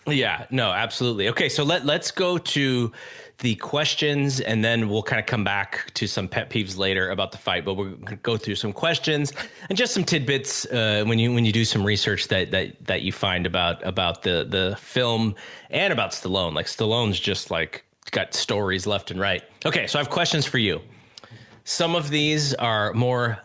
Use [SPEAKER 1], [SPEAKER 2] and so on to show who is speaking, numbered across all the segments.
[SPEAKER 1] Yeah, no, absolutely. Okay, so let's go to the questions, and then we'll kind of come back to some pet peeves later about the fight. But we're going to go through some questions and just some tidbits when you do some research that you find about the film and about Stallone. Like Stallone's just like got stories left and right. Okay, so I have questions for you. Some of these are more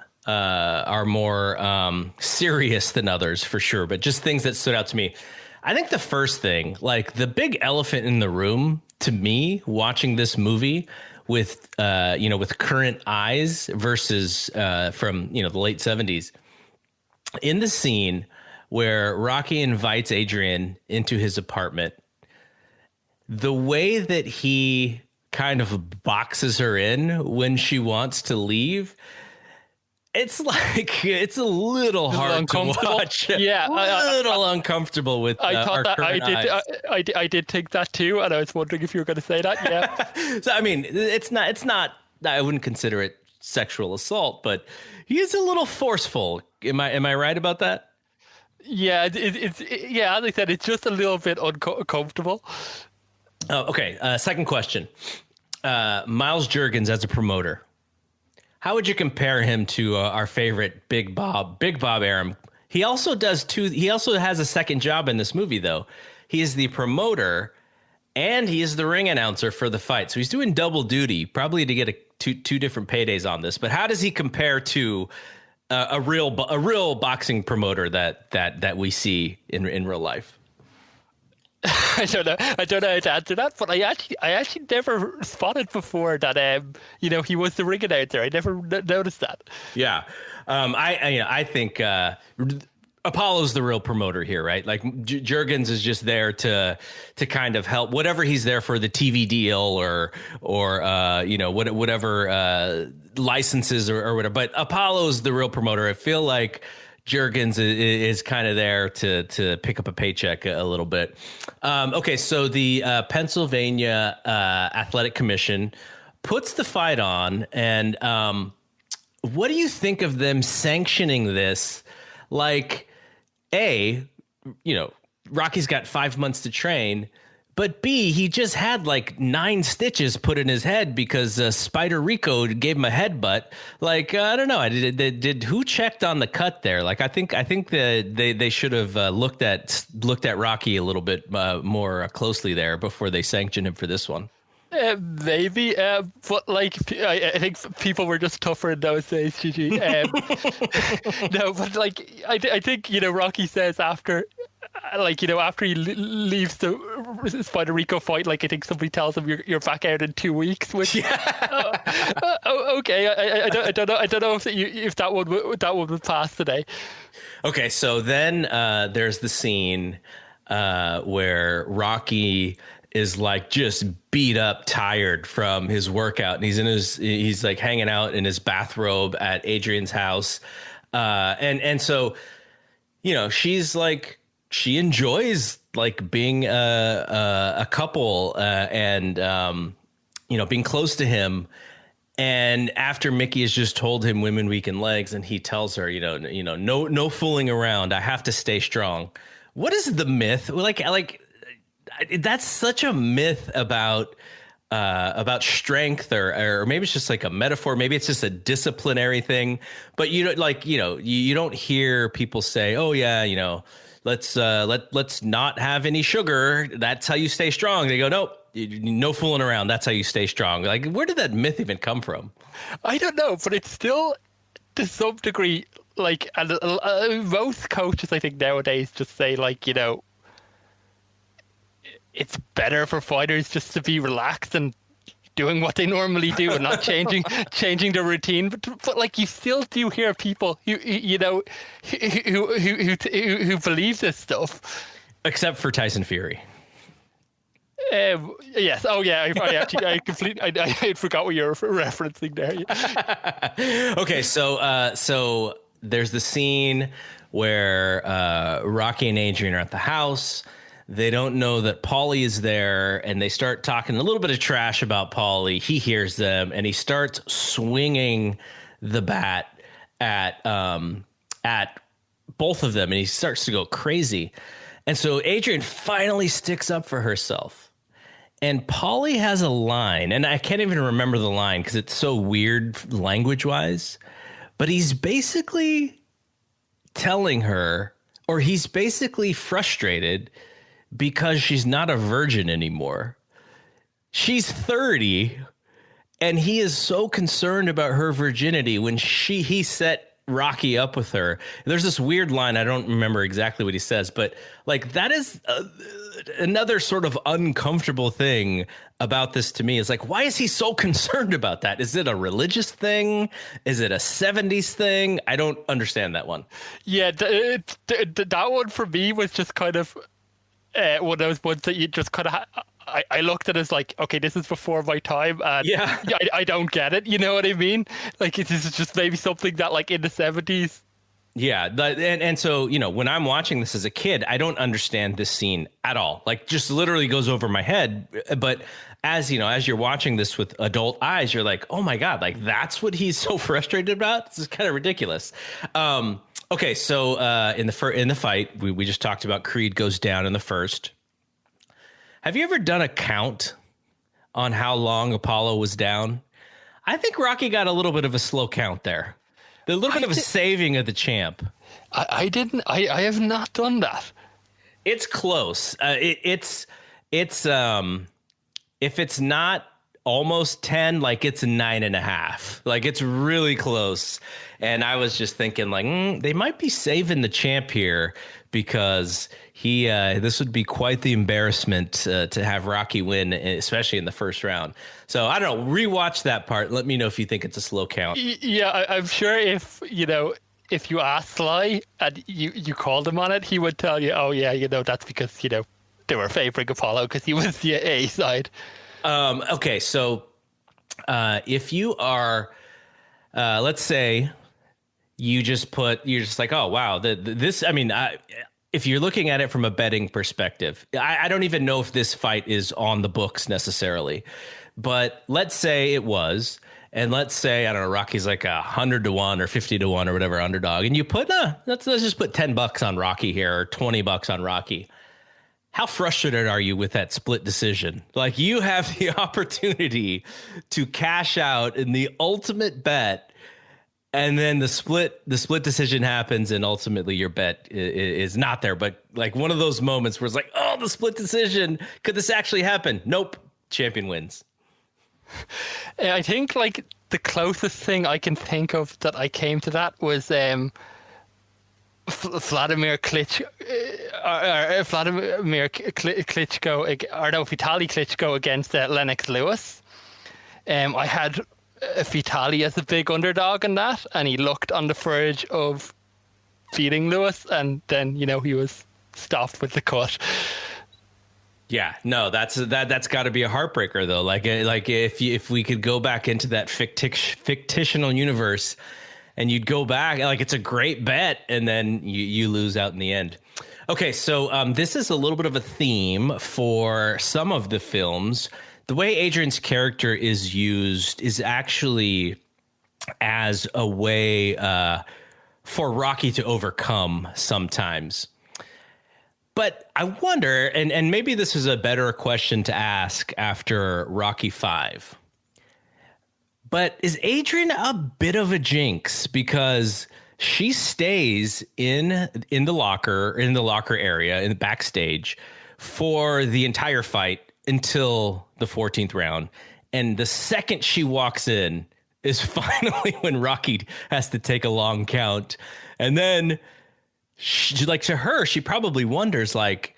[SPEAKER 1] serious than others for sure, but just things that stood out to me. I think the first thing, like the big elephant in the room to me, watching this movie with with current eyes versus from the late 70s, in the scene where Rocky invites Adrian into his apartment, the way that he kind of boxes her in when she wants to leave, it's like it's a little hard to watch.
[SPEAKER 2] Yeah,
[SPEAKER 1] a little uncomfortable with.
[SPEAKER 2] I thought that I did. I did think that too, and I was wondering if you were going to say that. Yeah.
[SPEAKER 1] So I mean, it's not. I wouldn't consider it sexual assault, but he is a little forceful. Am I right about that?
[SPEAKER 2] Yeah, yeah. As I said, it's just a little bit uncomfortable.
[SPEAKER 1] Oh, okay. Second question. Miles Juergens as a promoter. How would you compare him to our favorite Big Bob Arum? He also has a second job in this movie, though. He is the promoter and he is the ring announcer for the fight. So he's doing double duty, probably to get two different paydays on this. But how does he compare to a real boxing promoter that we see in real life?
[SPEAKER 2] I don't know how to answer that, but I actually never spotted before that he was the ring announcer. I never noticed that.
[SPEAKER 1] Yeah, I think Apollo's the real promoter here, right? Like Juergens is just there to kind of help whatever he's there for, the TV deal or whatever licenses or whatever. But Apollo's the real promoter. I feel like Juergens is kind of there to pick up a paycheck a little bit. Okay, so the Pennsylvania Athletic Commission puts the fight on, and what do you think of them sanctioning this? Like, Rocky's got 5 months to train, but B, he just had like 9 stitches put in his head because Spider Rico gave him a headbutt. Like, I don't know. I did who checked on the cut there? Like, I think they should have looked at Rocky a little bit more closely there before they sanctioned him for this one.
[SPEAKER 2] Maybe, but like I think people were just tougher in those days, Gigi. No, but like I think Rocky says after he leaves the Spider Rico fight, like I think somebody tells him you're back out in 2 weeks. Which okay, I don't know if that one would pass today.
[SPEAKER 1] Okay, so then there's the scene where Rocky is like just beat up, tired from his workout, and he's like hanging out in his bathrobe at Adrian's house, and so she's like, she enjoys like being a couple and being close to him. And after Mickey has just told him women weaken legs, and he tells her, no fooling around. I have to stay strong. What is the myth? Like that's such a myth about strength, or maybe it's just like a metaphor. Maybe it's just a disciplinary thing. But you don't hear people say, oh yeah, let's not have any sugar. That's how you stay strong. They go, nope, no fooling around. That's how you stay strong. Like, where did that myth even come from?
[SPEAKER 2] I don't know, but it's still to some degree like most coaches I think nowadays just say like, it's better for fighters just to be relaxed and doing what they normally do and not changing the routine. But like, you still do hear people who believe this stuff.
[SPEAKER 1] Except for Tyson Fury.
[SPEAKER 2] Yes. Oh yeah. I forgot what you were referencing there.
[SPEAKER 1] Yeah. Okay. So there's the scene where Rocky and Adrian are at the house. They don't know that Paulie is there, and they start talking a little bit of trash about Paulie. He hears them, and he starts swinging the bat at both of them, and he starts to go crazy. And so Adrian finally sticks up for herself. And Paulie has a line, and I can't even remember the line because it's so weird language wise, but he's basically telling her, or he's basically frustrated because she's not a virgin anymore. She's 30 and he is so concerned about her virginity when he set Rocky up with her. There's this weird line. I don't remember exactly what he says, but like that is another sort of uncomfortable thing about this to me. Is like, why is he so concerned about that? Is it a religious thing? Is it a 70s thing? I don't understand that one.
[SPEAKER 2] Yeah, that one for me was just kind of one of those ones that you just kind of I looked at it as like, okay, this is before my time, and
[SPEAKER 1] Yeah.
[SPEAKER 2] I don't get it. You know what I mean? Like, it is just maybe something that, like, in the 70s.
[SPEAKER 1] Yeah, and so, you know, when I'm watching this as a kid, I don't understand this scene at all. Like, just literally goes over my head. But as you know, as you're watching this with adult eyes, you're like, oh my God, like that's what he's so frustrated about. This is kind of ridiculous. Okay, so in the fight, we just talked about Creed goes down in the first. Have you ever done a count on how long Apollo was down? I think Rocky got a little bit of a slow count there. A little bit of a saving of the champ.
[SPEAKER 2] I didn't. I have not done that.
[SPEAKER 1] It's close. It's if it's not almost 10, like it's 9.5. Like it's really close. And I was just thinking like, they might be saving the champ here because this would be quite the embarrassment to have Rocky win, especially in the first round. So I don't know. Rewatch that part. Let me know if you think it's a slow count.
[SPEAKER 2] Yeah, I'm sure if you ask Sly and you called him on it, he would tell you, oh yeah, that's because they were favoring Apollo because he was the A side.
[SPEAKER 1] Okay, so if you are, let's say you're just like, oh wow, this. I mean, if you're looking at it from a betting perspective, I don't even know if this fight is on the books necessarily, but let's say it was, and let's say, I don't know, Rocky's like 100-1 or 50-1 or whatever underdog, and you put let's just put $10 on Rocky here or $20 on Rocky. How frustrated are you with that split decision? Like you have the opportunity to cash out in the ultimate bet, and then the split decision happens, and ultimately your bet is not there. But like one of those moments where it's like, oh, the split decision. Could this actually happen? Nope. Champion wins.
[SPEAKER 2] I think like the closest thing I can think of that I came to that was Vladimir Klitschko, Vitaly Klitschko against Lennox Lewis. I had Vitaly as a big underdog in that, and he looked on the verge of beating Lewis, and then he was stopped with the cut.
[SPEAKER 1] Yeah, no, that's got to be a heartbreaker though. Like if we could go back into that fictional universe. And you'd go back, like it's a great bet, and then you lose out in the end. Okay, so this is a little bit of a theme for some of the films. The way Adrian's character is used is actually as a way for Rocky to overcome sometimes. But I wonder, and maybe this is a better question to ask after Rocky 5. But is Adrian a bit of a jinx because she stays in the locker area in the backstage for the entire fight until the 14th round, and the second she walks in is finally when Rocky has to take a long count, and then she probably wonders like,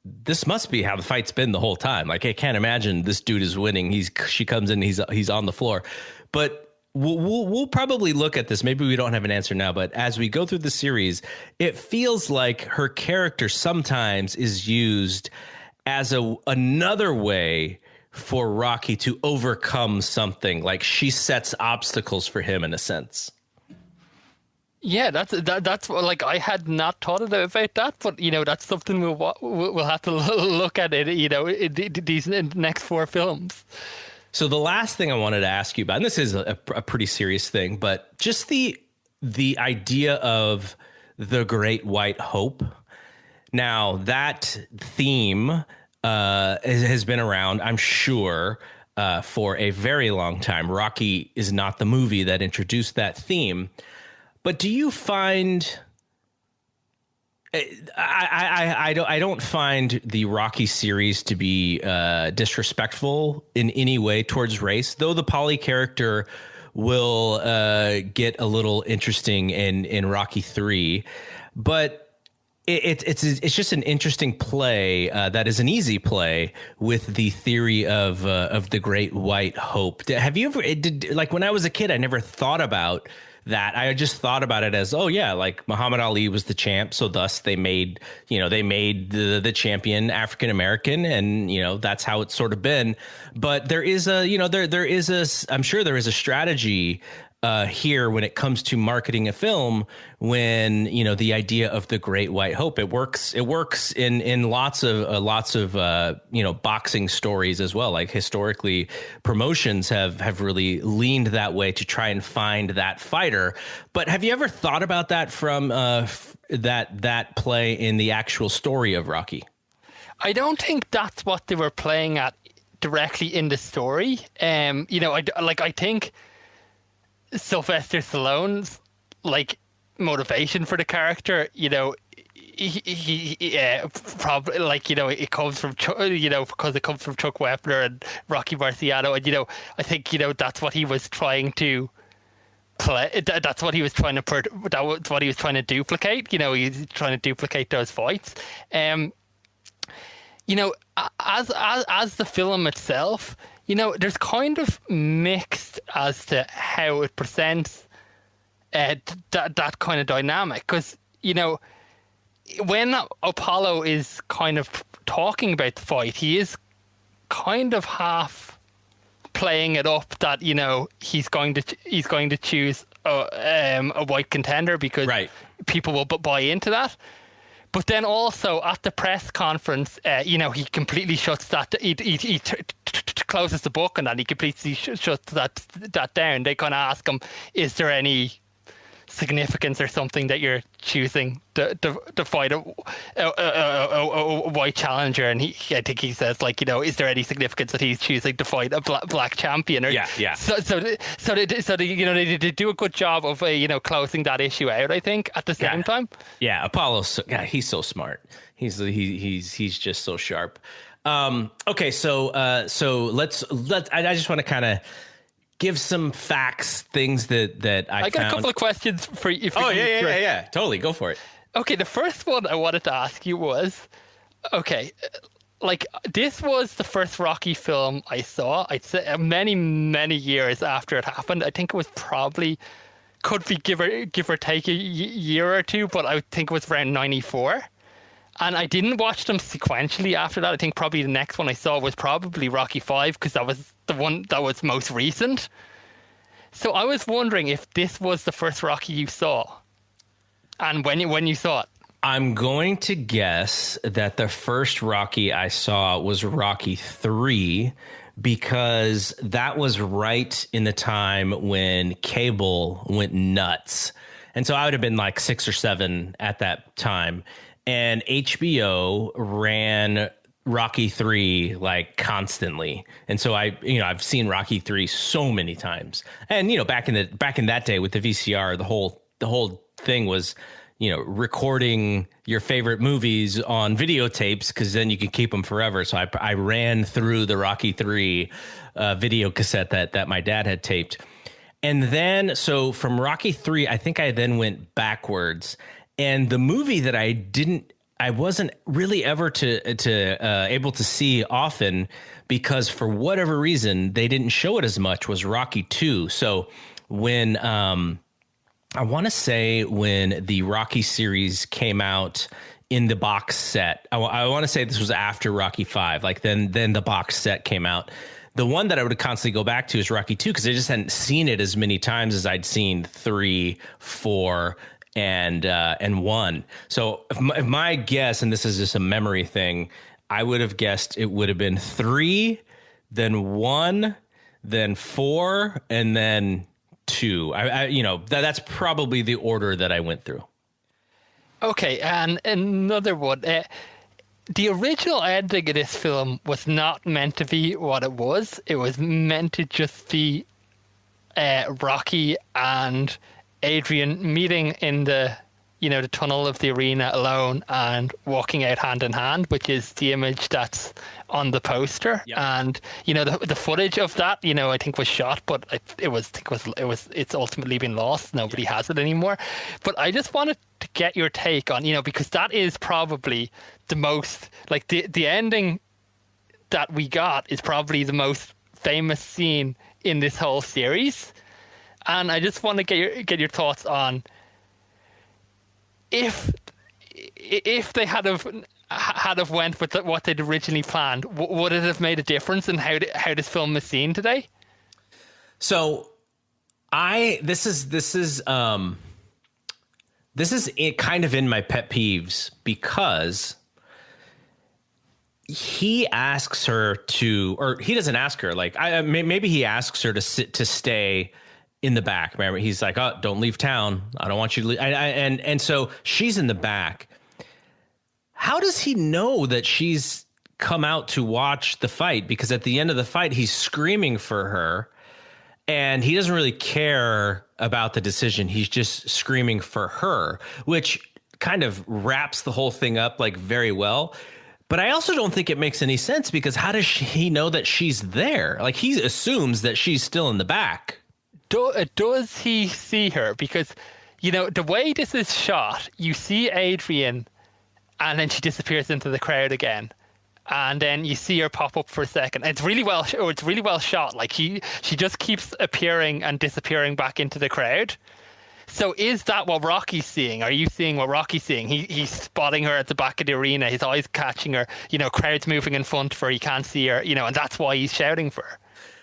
[SPEAKER 1] this must be how the fight's been the whole time. Like, I can't imagine this dude is winning. She comes in, he's on the floor. But we'll probably look at this. Maybe we don't have an answer now, but as we go through the series, it feels like her character sometimes is used as another way for Rocky to overcome something. Like she sets obstacles for him in a sense.
[SPEAKER 2] Yeah, that's like I had not thought about that, but that's something we'll have to look at it. In these next 4 films.
[SPEAKER 1] So the last thing I wanted to ask you about, and this is a pretty serious thing, but just the idea of the Great White Hope. Now that theme has been around, I'm sure, for a very long time. Rocky is not the movie that introduced that theme, but do you find? I don't find the Rocky series to be disrespectful in any way towards race, though the Polly character will get a little interesting in Rocky 3, but it's just an interesting play that is an easy play with the theory of the Great White Hope. Have you ever like when I was a kid, I never thought about that. I just thought about it as, oh yeah, like Muhammad Ali was the champ, so thus they made the champion African American, and that's how it's sort of been. But there is a there is a I'm sure there is a strategy here when it comes to marketing a film, when the idea of the Great White Hope, it works in lots of boxing stories as well. Like historically, promotions have really leaned that way to try and find that fighter. But have you ever thought about that from that play in the actual story of Rocky?
[SPEAKER 2] I don't think that's what they were playing at directly in the story. I think Sylvester Stallone's motivation for the character, he probably it comes from because it comes from Chuck Wepner and Rocky Marciano, and I think that's what he was trying to play. That's what he was trying to that's what he was trying to duplicate. He's trying to duplicate those fights. As the film itself, there's kind of mixed as to how it presents that kind of dynamic. Because, when Apollo is kind of talking about the fight, he is kind of half playing it up that, he's going to choose a white contender because people will buy into that. But then also at the press conference, he completely shuts that. He closes the book and then he completely shuts that down. They kind of ask him, "Is there any significance or something that you're choosing to fight a white challenger?" And I think he says is there any significance that he's choosing to fight a black champion? Or,
[SPEAKER 1] yeah.
[SPEAKER 2] So they do a good job of closing that issue out, I think, at the same time.
[SPEAKER 1] Yeah, Apollo's he's so smart. He's just so sharp. Okay, so I just want to kind of give some facts, things that I got
[SPEAKER 2] a couple of questions for you.
[SPEAKER 1] Yeah. Totally. Go for it.
[SPEAKER 2] Okay, the first one I wanted to ask you was, okay, this was the first Rocky film I saw. I'd say many, many years after it happened. I think it was probably, could be give or take a year or two, but I think it was around 94. And I didn't watch them sequentially after that. I think probably the next one I saw was probably Rocky 5 because that was the one that was most recent. So I was wondering if this was the first Rocky you saw and when you saw it.
[SPEAKER 1] I'm going to guess that the first Rocky I saw was Rocky 3 because that was right in the time when cable went nuts. And so I would have been like 6 or 7 at that time. And HBO ran Rocky 3 like constantly. And so I've seen Rocky 3 so many times. And back in that day with the VCR, the whole thing was recording your favorite movies on videotapes because then you can keep them forever. So I ran through the Rocky 3 video cassette that my dad had taped. And then so from Rocky 3, I think I then went backwards. And the movie that I wasn't really ever able to see often because for whatever reason they didn't show it as much was Rocky 2. So when I want to say when the Rocky series came out in the box set, I want to say this was after Rocky 5. Like then the box set came out. The one that I would constantly go back to is Rocky 2 because I just hadn't seen it as many times as I'd seen 3, 4, and 1. So if my guess, and this is just a memory thing, I would have guessed it would have been 3, then 1, then 4, and then 2. That's probably the order that I went through.
[SPEAKER 2] Okay, and another one. The original ending of this film was not meant to be what it was. It was meant to just be Rocky and Adrian meeting in the tunnel of the arena alone and walking out hand in hand, which is the image that's on the poster.
[SPEAKER 1] Yep.
[SPEAKER 2] And the footage of that, I think was shot, but it's ultimately been lost. Nobody has it anymore. But I just wanted to get your take on, because that is probably the most, like, the ending that we got is probably the most famous scene in this whole series. And I just want to get your thoughts on if they had have went with what they'd originally planned, would it have made a difference in how this film is seen today?
[SPEAKER 1] So this is kind of in my pet peeves, because he asks her to, or he doesn't ask her, like, maybe he asks her to stay in the back. Remember, he's like, "Oh, don't leave town. I don't want you to leave." And so she's in the back. How does he know that she's come out to watch the fight? Because at the end of the fight, he's screaming for her, and he doesn't really care about the decision. He's just screaming for her, which kind of wraps the whole thing up, like, very well. But I also don't think it makes any sense, because how does he know that she's there? Like, he assumes that she's still in the back.
[SPEAKER 2] Does he see her? Because, the way this is shot, you see Adrian and then she disappears into the crowd again. And then you see her pop up for a second. It's really well shot. Like, she just keeps appearing and disappearing back into the crowd. So is that what Rocky's seeing? Are you seeing what Rocky's seeing? He's spotting her at the back of the arena. His eyes catching her. Crowds moving in front of her. He can't see her. And that's why he's shouting for her.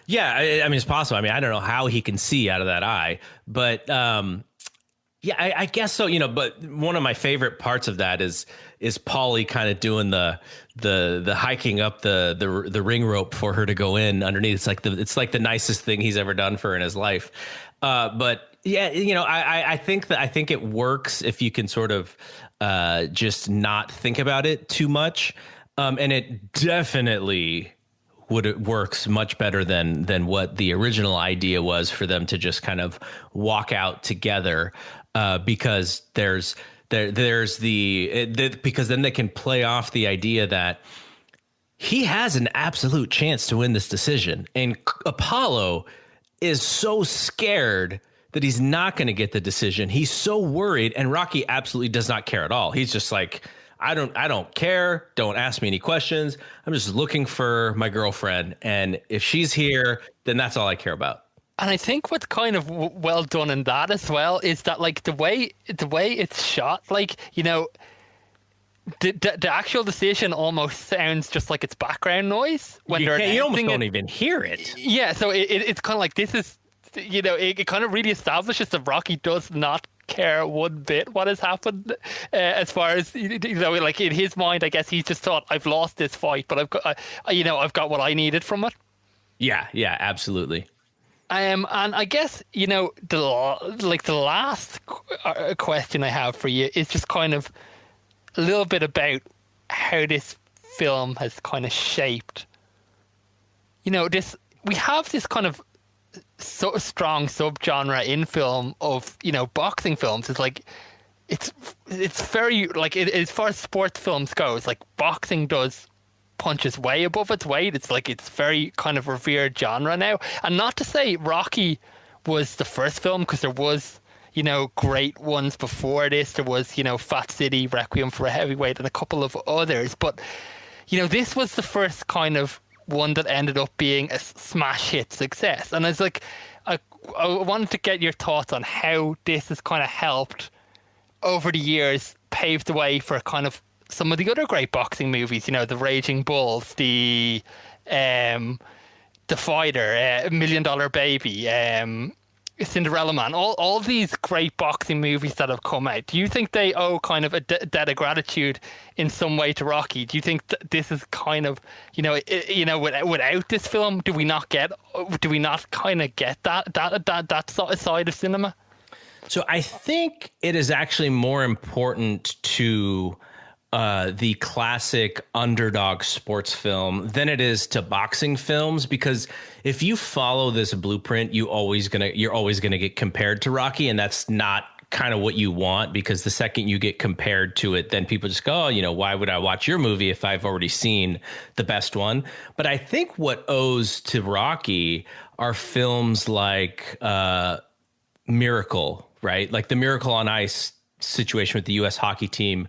[SPEAKER 1] Yeah, I mean, it's possible. I mean, I don't know how he can see out of that eye, but yeah, I guess so. But one of my favorite parts of that is Paulie kind of doing the hiking up the ring rope for her to go in underneath. It's like the nicest thing he's ever done for her in his life. But yeah, I think it works if you can sort of just not think about it too much, and it definitely it works much better than what the original idea was, for them to just kind of walk out together, because there's because then they can play off the idea that he has an absolute chance to win this decision, and Apollo is so scared that he's not going to get the decision. He's so worried, and Rocky absolutely does not care at all. He's just like, I don't care. Don't ask me any questions. I'm just looking for my girlfriend. And if she's here, then that's all I care about.
[SPEAKER 2] And I think what's kind of well done in that as well is that, like, the way it's shot, like, the actual decision almost sounds just like it's background noise when
[SPEAKER 1] you almost don't even hear it.
[SPEAKER 2] Yeah. So it's kind of like, this is, it kind of really establishes that Rocky does not care one bit what has happened, as far as, like, in his mind, I guess he's just thought, I've lost this fight, but I've got what I needed from it.
[SPEAKER 1] Yeah, absolutely.
[SPEAKER 2] And I guess, the last question I have for you is just kind of a little bit about how this film has kind of shaped, we have this kind of so strong subgenre in film of, boxing films. It's like, it's very, like, as far as sports films goes, like, boxing punches way above its weight. It's like, it's very kind of revered genre now. And not to say Rocky was the first film, because there was, great ones before this. There was, Fat City, Requiem for a Heavyweight, and a couple of others. But, this was the first kind of one that ended up being a smash hit success. And it's like, I wanted to get your thoughts on how this has kind of helped over the years pave the way for kind of some of the other great boxing movies, the Raging Bulls, the Fighter, Million Dollar Baby, Cinderella Man, all these great boxing movies that have come out. Do you think they owe kind of a debt of gratitude in some way to Rocky? Do you think this is kind of, without this film, do we not kind of get that side of cinema?
[SPEAKER 1] So I think it is actually more important to the classic underdog sports film than it is to boxing films, because if you follow this blueprint, you're always gonna get compared to Rocky, and that's not kind of what you want, because the second you get compared to it, then people just go, oh, why would I watch your movie if I've already seen the best one? But I think what owes to Rocky are films like Miracle, right? Like the Miracle on Ice situation with the U.S. hockey team.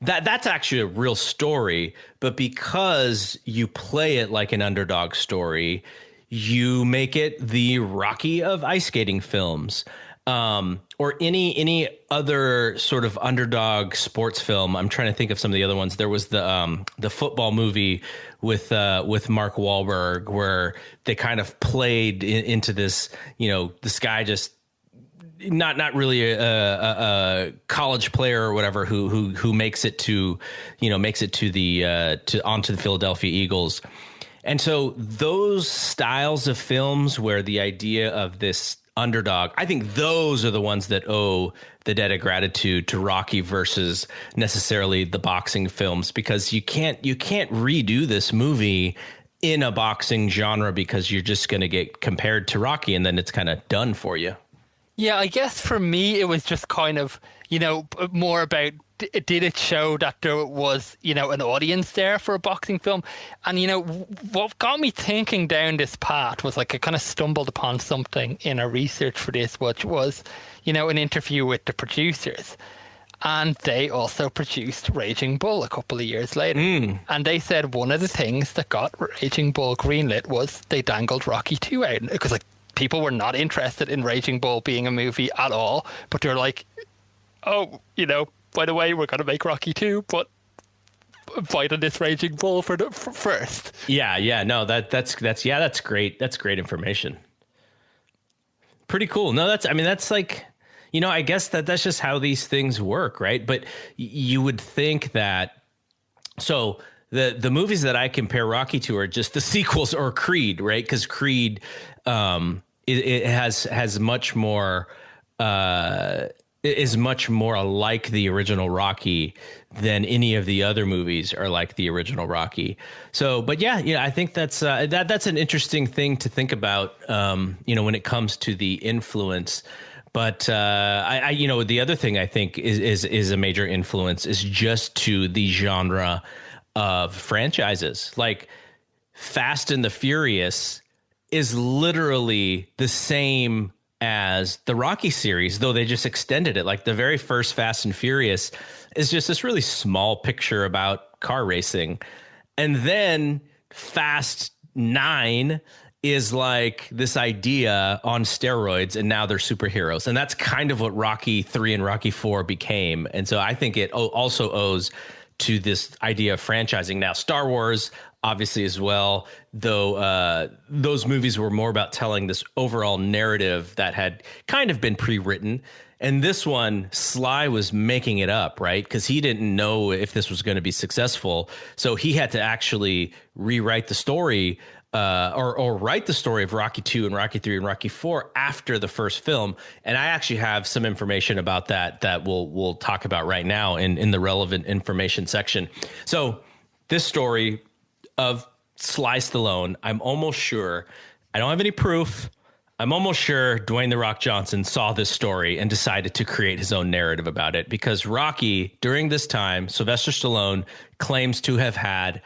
[SPEAKER 1] That's actually a real story, but because you play it like an underdog story, you make it the Rocky of ice skating films, or any other sort of underdog sports film. I'm trying to think of some of the other ones. There was the football movie with Mark Wahlberg, where they kind of played into this, this guy just not really a college player or whatever who makes it to onto the Philadelphia Eagles. And so those styles of films where the idea of this underdog, I think those are the ones that owe the debt of gratitude to Rocky versus necessarily the boxing films, because you can't redo this movie in a boxing genre, because you're just going to get compared to Rocky and then it's kind of done for you.
[SPEAKER 2] Yeah, I guess for me, it was just kind of, more about, did it show that there was, an audience there for a boxing film? And, what got me thinking down this path was, like, I kind of stumbled upon something in our research for this, which was, an interview with the producers. And they also produced Raging Bull a couple of years later. And they said one of the things that got Raging Bull greenlit was they dangled Rocky 2 out. Because, like, people were not interested in Raging Bull being a movie at all, but they're like, oh, by the way, we're going to make Rocky 2, but fight on this Raging Bull first.
[SPEAKER 1] Yeah. No, that's great. That's great information. Pretty cool. No, that's like, I guess that's just how these things work, right? But you would think that, so the movies that I compare Rocky to are just the sequels, or Creed, right? Because Creed, it has much more, is much more like the original Rocky than any of the other movies are like the original Rocky. So, but yeah, I think that's an interesting thing to think about, when it comes to the influence. But the other thing I think is a major influence is just to the genre of franchises. Like Fast and the Furious is literally the same as the Rocky series, though they just extended it. Like the very first Fast and Furious is just this really small picture about car racing. And then Fast 9 is like this idea on steroids, and now they're superheroes. And that's kind of what Rocky 3 and Rocky 4 became. And so I think it also owes to this idea of franchising. Now, Star Wars, obviously, as well, though those movies were more about telling this overall narrative that had kind of been pre-written. And this one, Sly was making it up, right? Because he didn't know if this was going to be successful. So he had to actually rewrite the story, or write the story of Rocky 2 and Rocky 3 and Rocky 4 after the first film. And I actually have some information about that we'll talk about right now in the relevant information section. So this story of Sly Stallone, I'm almost sure, I don't have any proof, I'm almost sure Dwayne "The Rock" Johnson saw this story and decided to create his own narrative about it, because Rocky, during this time, Sylvester Stallone claims to have had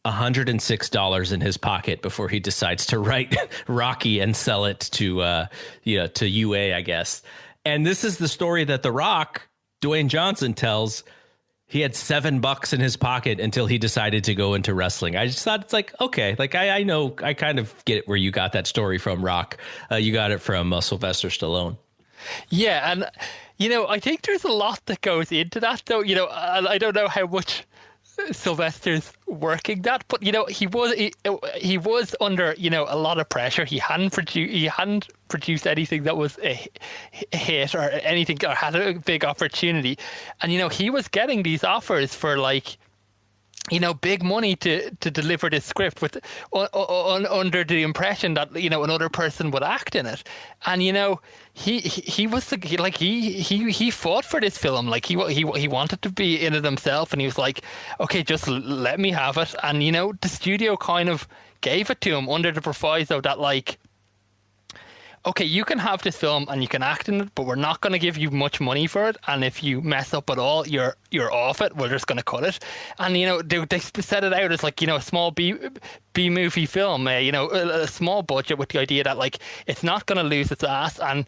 [SPEAKER 1] $106 in his pocket before he decides to write Rocky and sell it to UA, I guess. And this is the story that The Rock, Dwayne Johnson, tells. He had $7 in his pocket until he decided to go into wrestling. I just thought, it's like, okay, like I know, I kind of get where you got that story from, Rock. You got it from Sylvester Stallone.
[SPEAKER 2] Yeah, and I think there's a lot that goes into that, though. I don't know how much Sylvester's working that, but he was under a lot of pressure. He hadn't produced anything that was a hit or anything, or had a big opportunity, and he was getting these offers for like big money to deliver this script with under the impression that another person would act in it, and he was he fought for this film, like he wanted to be in it himself, and he was like, okay, just let me have it, and the studio kind of gave it to him under the proviso that, like, okay, you can have this film and you can act in it, but we're not going to give you much money for it. And if you mess up at all, you're off it. We're just going to cut it. And they set it out as, like, a small B movie film. A small budget, with the idea that, like, it's not going to lose its ass, and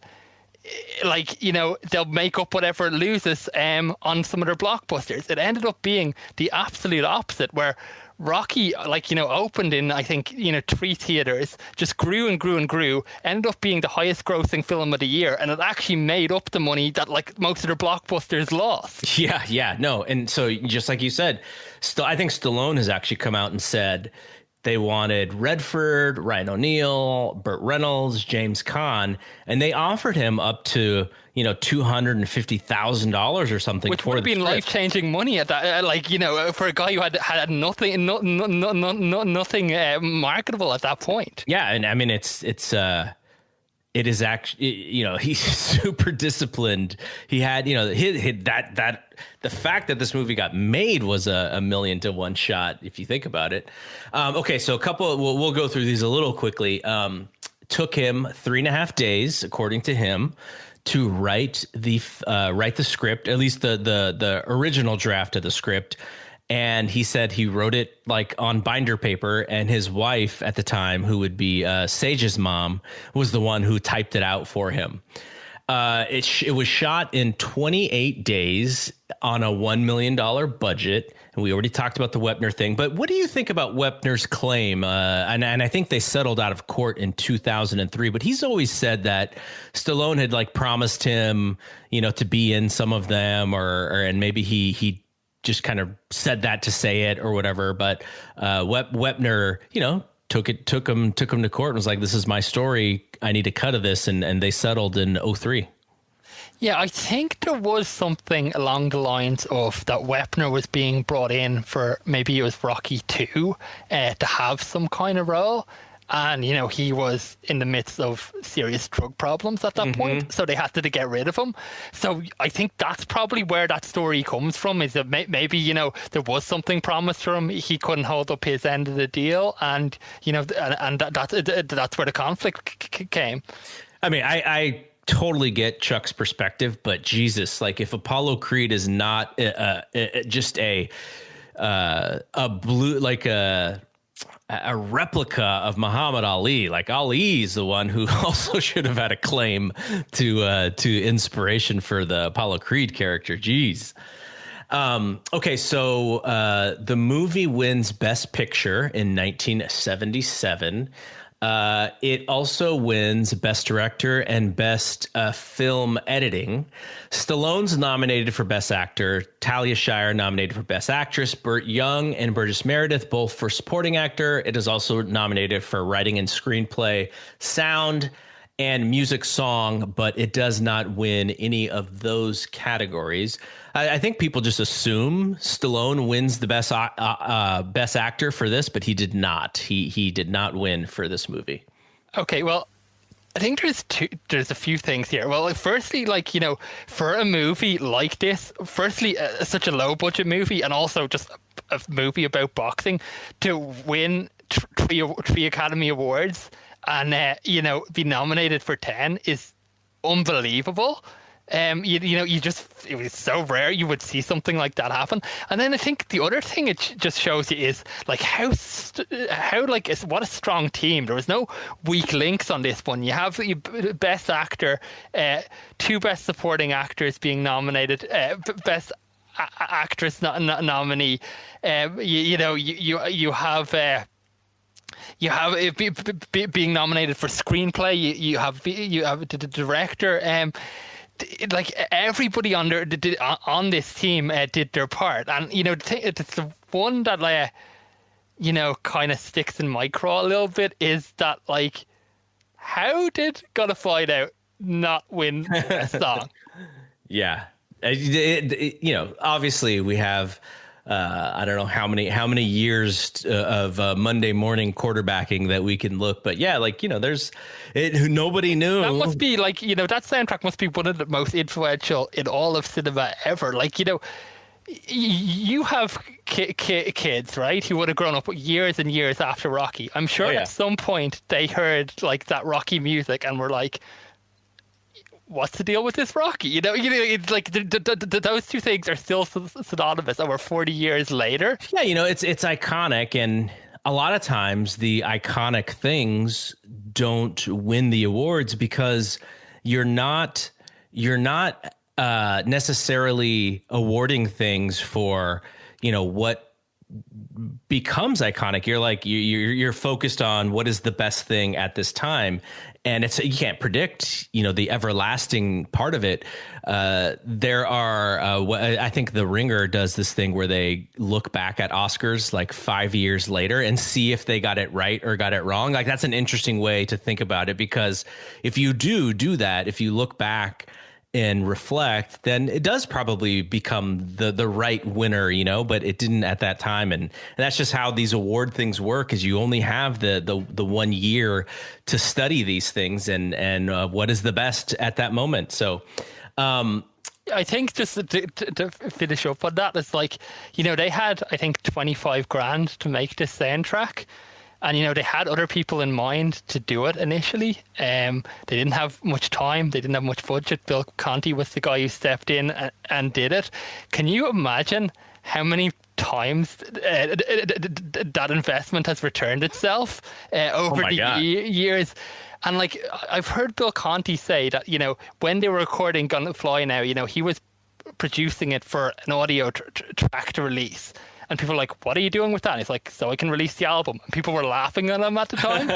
[SPEAKER 2] like, they'll make up whatever it loses on some of their blockbusters. It ended up being the absolute opposite, where Rocky, like, opened in, I think, 3 theaters, just grew and grew and grew, ended up being the highest grossing film of the year, and it actually made up the money that, like, most of their blockbusters lost.
[SPEAKER 1] Yeah, no. And so, just like you said, I think Stallone has actually come out and said they wanted Redford, Ryan O'Neal, Burt Reynolds, James Caan, and they offered him up to $250,000 or something,
[SPEAKER 2] which would have been life-changing money at that. For a guy who had nothing, nothing marketable at that point.
[SPEAKER 1] Yeah, and I mean, it is actually, he's super disciplined. He had, that the fact that this movie got made was a 1,000,000 to 1 shot, if you think about it. Okay, so we'll go through these a little quickly. Took him 3.5 days, according to him, to write the script, at least the original draft of the script. And he said he wrote it, like, on binder paper, and his wife at the time, who would be Sage's mom, was the one who typed it out for him. It was shot in 28 days on a $1 million budget. And we already talked about the Wepner thing. But what do you think about Wepner's claim? And I think they settled out of court in 2003. But he's always said that Stallone had, like, promised him, to be in some of them, and maybe he just kind of said that to say it or whatever. But Wepner, took him to court and was like, this is my story. I need a cut of this. And they settled in 2003.
[SPEAKER 2] Yeah, I think there was something along the lines of that Wepner was being brought in for, maybe it was Rocky 2, to have some kind of role. And, he was in the midst of serious drug problems at that point, so they had to get rid of him. So I think that's probably where that story comes from, is that maybe, there was something promised to him. He couldn't hold up his end of the deal. And, and that's where the conflict came.
[SPEAKER 1] I mean, I totally get Chuck's perspective, but Jesus, like, if Apollo Creed is not just a blue, like a replica of Muhammad Ali, like, Ali's the one who also should have had a claim to inspiration for the Apollo Creed character. Jeez. Okay, so the movie wins Best Picture in 1977. It also wins Best Director and Best Film Editing. Stallone's nominated for Best Actor. Talia Shire nominated for Best Actress. Burt Young and Burgess Meredith both for Supporting Actor. It is also nominated for Writing and Screenplay, Sound, and Music Song, but it does not win any of those categories. I think people just assume Stallone wins the best actor for this, but he did not. He did not win for this movie.
[SPEAKER 2] Okay, well, I think there's a few things here. Well, firstly, like, for a movie like this, such a low budget movie, and also just a movie about boxing, to win three Academy Awards and be nominated for 10 is unbelievable. It was so rare you would see something like that happen. And then I think the other thing it just shows you is, like, what a strong team. There was no weak links on this one. You have Best Actor, 2 Best Supporting Actors being nominated, Best Actress nominee. You have it being nominated for screenplay. You have the director. Like, everybody on this team did their part, and it's the one that kind of sticks in my craw a little bit, is that, like, how did Gotta Fight Out not win Best Song?
[SPEAKER 1] Yeah, obviously we have I don't know how many years of Monday morning quarterbacking that we can look, but yeah, like there's it. Nobody knew.
[SPEAKER 2] That must be like that soundtrack must be one of the most influential in all of cinema ever. Like you have kids, right, who would have grown up years and years after Rocky. I'm sure at some point they heard like that Rocky music and were like, what's the deal with this Rocky? It's like those two things are still synonymous over 40 years later.
[SPEAKER 1] Yeah, it's iconic, and a lot of times the iconic things don't win the awards because you're not necessarily awarding things for what becomes iconic. You're focused on what is the best thing at this time, and you can't predict the everlasting part of it. There are I think The Ringer does this thing where they look back at Oscars like 5 years later and see if they got it right or got it wrong. Like that's an interesting way to think about it, because if you do that, if you look back and reflect, then it does probably become the right winner, but it didn't at that time. And that's just how these award things work, is you only have the 1 year to study these things and what is the best at that moment. So
[SPEAKER 2] I think just to finish up on that, it's like, they had, I think, 25 grand to make this soundtrack. And, they had other people in mind to do it initially. They didn't have much time. They didn't have much budget. Bill Conti was the guy who stepped in and did it. Can you imagine how many times that investment has returned itself over the years? And like, I've heard Bill Conti say that, when they were recording Gun Fly Now, he was producing it for an audio track to release. And people are like, what are you doing with that? And he's like, so I can release the album. And people were laughing at him at the time.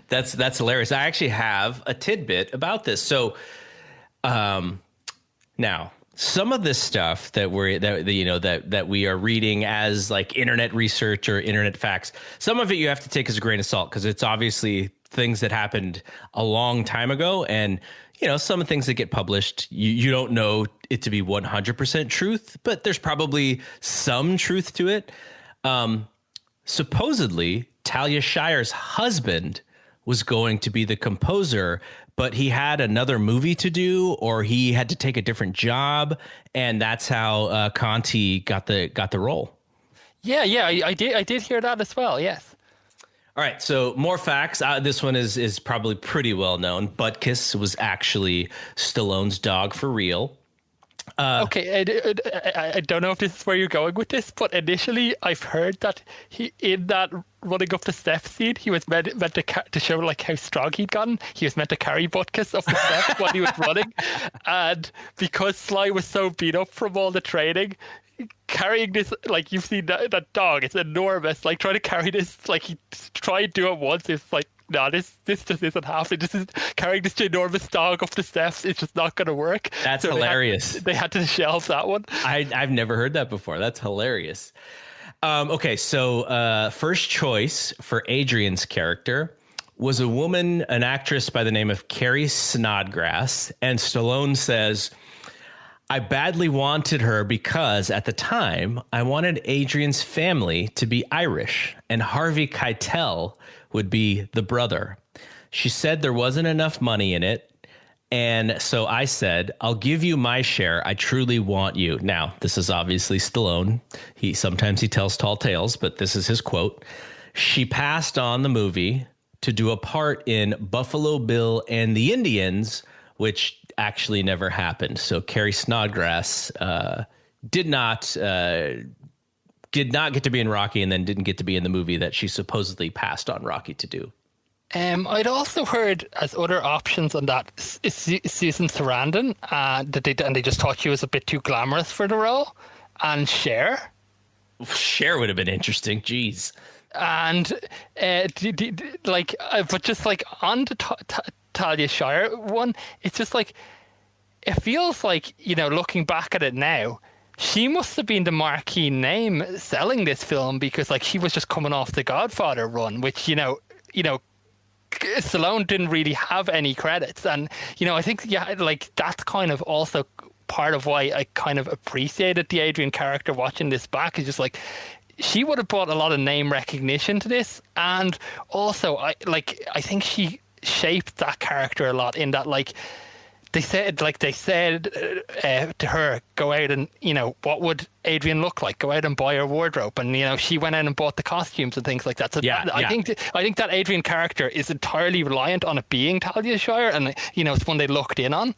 [SPEAKER 1] That's hilarious. I actually have a tidbit about this. So now some of this stuff that we are reading as like internet research or internet facts, some of it you have to take as a grain of salt, because it's obviously things that happened a long time ago. And some of the things that get published, you don't know it to be 100% truth, but there's probably some truth to it. Supposedly, Talia Shire's husband was going to be the composer, but he had another movie to do, or he had to take a different job, and that's how Conti got the role.
[SPEAKER 2] Yeah, I did hear that as well. Yes.
[SPEAKER 1] All right, so more facts. This one is probably pretty well known. Butkus was actually Stallone's dog for real.
[SPEAKER 2] Okay, I don't know if this is where you're going with this, but initially I've heard that he, in that running up the steps scene, he was meant to show like how strong he'd gotten. He was meant to carry Butkus up the steps while he was running, and because Sly was so beat up from all the training, carrying this, like, you've seen that dog, it's enormous, like trying to carry this, like he tried to do it once, it's like, no, this just isn't happening. This is carrying this ginormous dog up the steps. It's just not going to work.
[SPEAKER 1] That's hilarious.
[SPEAKER 2] They had to shelve that one.
[SPEAKER 1] I've never heard that before. That's hilarious. Okay, so first choice for Adrian's character was a woman, an actress by the name of Carrie Snodgrass, and Stallone says, I badly wanted her because at the time I wanted Adrian's family to be Irish and Harvey Keitel would be the brother. She said there wasn't enough money in it. And so I said, I'll give you my share. I truly want you. Now, this is obviously Stallone. Sometimes he tells tall tales, but this is his quote. She passed on the movie to do a part in Buffalo Bill and the Indians, which actually never happened. So Carrie Snodgrass did not get to be in Rocky, and then didn't get to be in the movie that she supposedly passed on Rocky to do.
[SPEAKER 2] I'd also heard as other options on that Susan Sarandon, and they just thought she was a bit too glamorous for the role, and Cher.
[SPEAKER 1] Cher would have been interesting. Jeez.
[SPEAKER 2] And but just like on the Talia Shire one, it's just like, it feels like, looking back at it now, she must have been the marquee name selling this film, because like she was just coming off the Godfather run, which Stallone didn't really have any credits, and I think like that's kind of also part of why I kind of appreciated the Adrian character watching this back. Is just like, she would have brought a lot of name recognition to this, and also I think she shaped that character a lot in that, like, they said to her, go out and, what would Adrian look like? Go out and buy her wardrobe, and she went out and bought the costumes and things like that. So I think that Adrian character is entirely reliant on it being Talia Shire, and it's one they looked in on.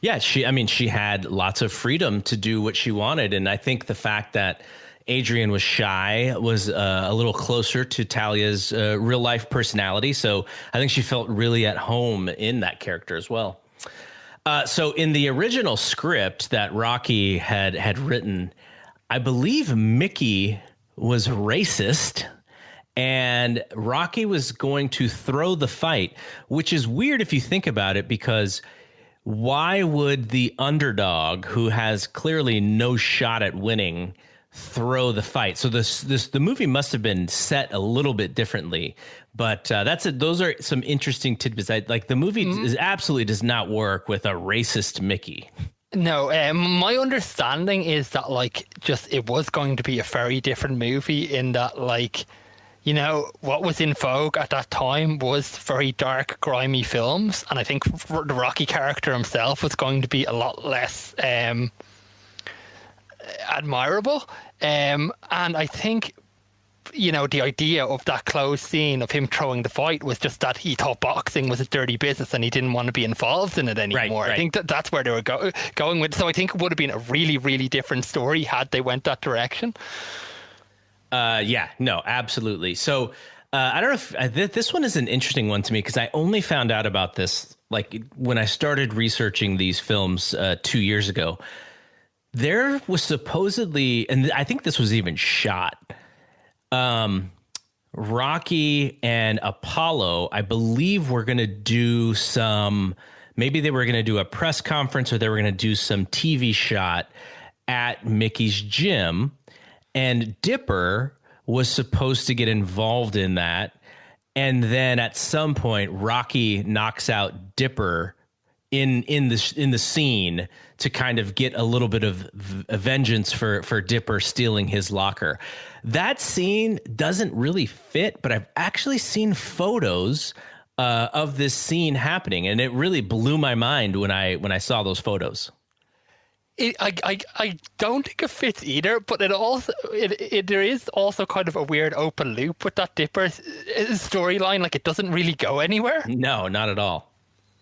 [SPEAKER 1] Yeah, she had lots of freedom to do what she wanted, and I think the fact that Adrian was shy was a little closer to Talia's real life personality. So I think she felt really at home in that character as well. So in the original script that Rocky had written, I believe Mickey was racist and Rocky was going to throw the fight, which is weird if you think about it, because why would the underdog, who has clearly no shot at winning, throw the fight? So the movie must have been set a little bit differently, but those are some interesting tidbits. The movie absolutely does not work with a racist Mickey.
[SPEAKER 2] No, my understanding is that it was going to be a very different movie in that, what was in vogue at that time was very dark, grimy films, and I think the Rocky character himself was going to be a lot less admirable, and I think the idea of that closed scene of him throwing the fight was just that he thought boxing was a dirty business and he didn't want to be involved in it anymore. Right. I think that's where they were going with. So I think it would have been a really, really different story had they went that direction.
[SPEAKER 1] Yeah, no, absolutely. So I don't know if this one is an interesting one to me, because I only found out about this when I started researching these films 2 years ago. There was supposedly, and I think this was even shot, Rocky and Apollo, I believe, were going to do maybe they were going to do a press conference, or they were going to do some TV shot at Mickey's gym, and Dipper was supposed to get involved in that. And then at some point, Rocky knocks out Dipper in the scene to kind of get a little bit of vengeance for Dipper stealing his locker. That scene doesn't really fit, but I've actually seen photos of this scene happening, and it really blew my mind when I saw those photos.
[SPEAKER 2] I don't think it fits either, but there is also kind of a weird open loop with that Dipper storyline. It doesn't really go anywhere.
[SPEAKER 1] No, not at all.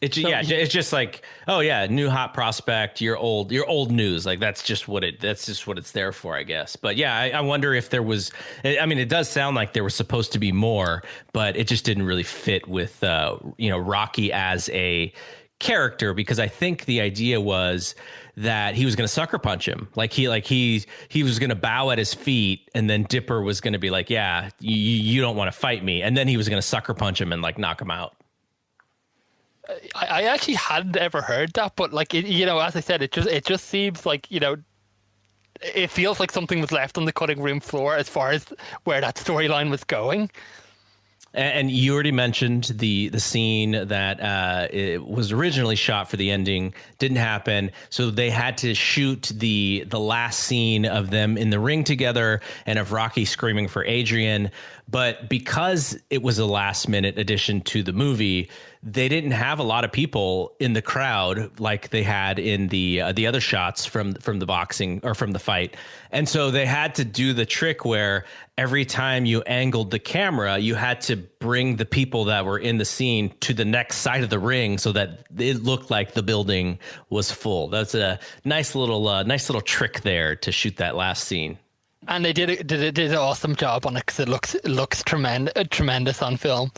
[SPEAKER 1] It's just like, oh yeah, new hot prospect, you're old news. That's just what it's there for, I guess. But yeah, I wonder if there was, it does sound like there was supposed to be more, but it just didn't really fit with, Rocky as a character, because I think the idea was that he was going to sucker punch him. He was going to bow at his feet, and then Dipper was going to be like, yeah, you don't want to fight me. And then he was going to sucker punch him and knock him out.
[SPEAKER 2] I actually hadn't ever heard that, but as I said, it just seems like, it feels like something was left on the cutting room floor as far as where that storyline was going.
[SPEAKER 1] And you already mentioned the scene that it was originally shot for the ending, didn't happen. So they had to shoot the last scene of them in the ring together and of Rocky screaming for Adrian. But because it was a last minute addition to the movie, they didn't have a lot of people in the crowd like they had in the other shots from the boxing or from the fight. And so they had to do the trick where every time you angled the camera, you had to bring the people that were in the scene to the next side of the ring so that it looked like the building was full. That's a nice little trick there to shoot that last scene.
[SPEAKER 2] And they did an awesome job on it, because it looks tremendous on film.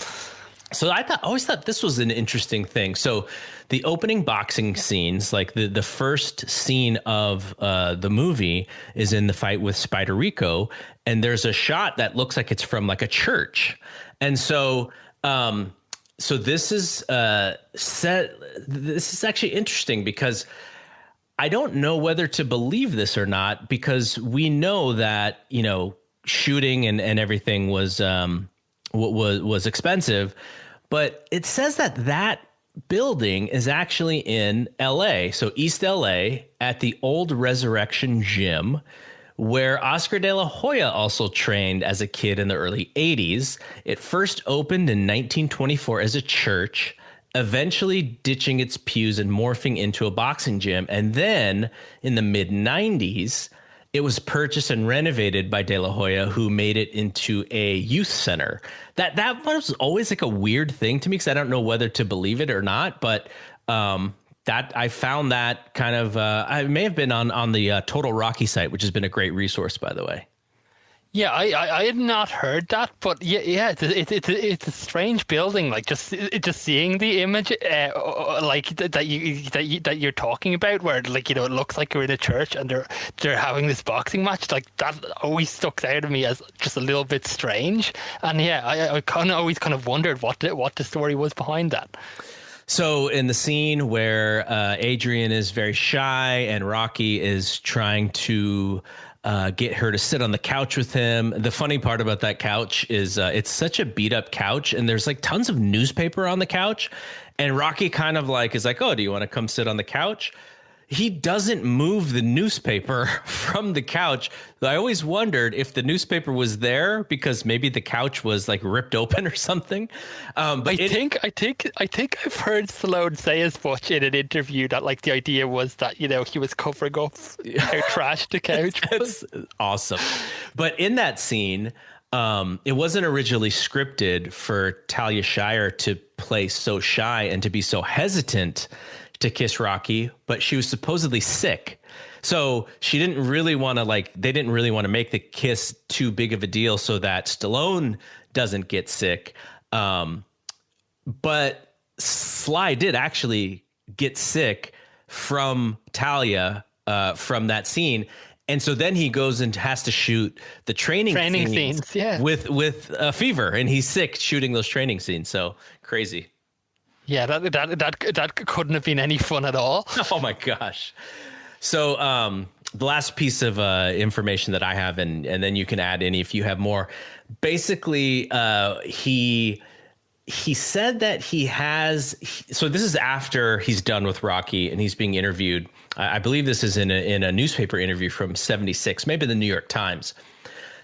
[SPEAKER 1] So I always thought this was an interesting thing. So the opening boxing scenes, the first scene of the movie, is in the fight with Spider Rico, and there's a shot that looks like it's from a church. And so this is set. This is actually interesting, because I don't know whether to believe this or not, because we know that, shooting and everything was expensive, but it says that building is actually in LA. So East LA at the old Resurrection Gym, where Oscar de la Hoya also trained as a kid in the early 80s. It first opened in 1924 as a church, eventually ditching its pews and morphing into a boxing gym. And then in the mid 90s, it was purchased and renovated by De La Hoya, who made it into a youth center. That was always like a weird thing to me, because I don't know whether to believe it or not. But that I found that kind of I may have been on the Total Rocky site, which has been a great resource, by the way.
[SPEAKER 2] Yeah, I had not heard that, but yeah, it's a strange building. Like just seeing the image, like that you're talking about, where like it looks like you're in a church and they're having this boxing match. Like that always stuck out to me as just a little bit strange. And yeah, I kind of always kind of wondered what the story was behind that.
[SPEAKER 1] So in the scene where Adrian is very shy and Rocky is trying to get her to sit on the couch with him. The funny part about that couch is it's such a beat up couch, and there's like tons of newspaper on the couch. And Rocky kind of like is like, oh, do you want to come sit on the couch? He doesn't move the newspaper from the couch. I always wondered if the newspaper was there because maybe the couch was like ripped open or something. But
[SPEAKER 2] I think I've heard Stallone say as much in an interview that like the idea was that he was covering up how trashed the couch was.
[SPEAKER 1] That's awesome. But in that scene, it wasn't originally scripted for Talia Shire to play so shy and to be so hesitant to kiss Rocky, but she was supposedly sick. So she didn't really want to they didn't really want to make the kiss too big of a deal so that Stallone doesn't get sick. But Sly did actually get sick from Talia from that scene. And so then he goes and has to shoot the training scenes
[SPEAKER 2] yeah.
[SPEAKER 1] with a fever, and he's sick shooting those training scenes. So crazy.
[SPEAKER 2] Yeah, that couldn't have been any fun at all.
[SPEAKER 1] Oh my gosh. So the last piece of information that I have, and then you can add any if you have more. Basically, he said that he has. So this is after he's done with Rocky and he's being interviewed. I believe this is in a newspaper interview from '76, maybe the New York Times.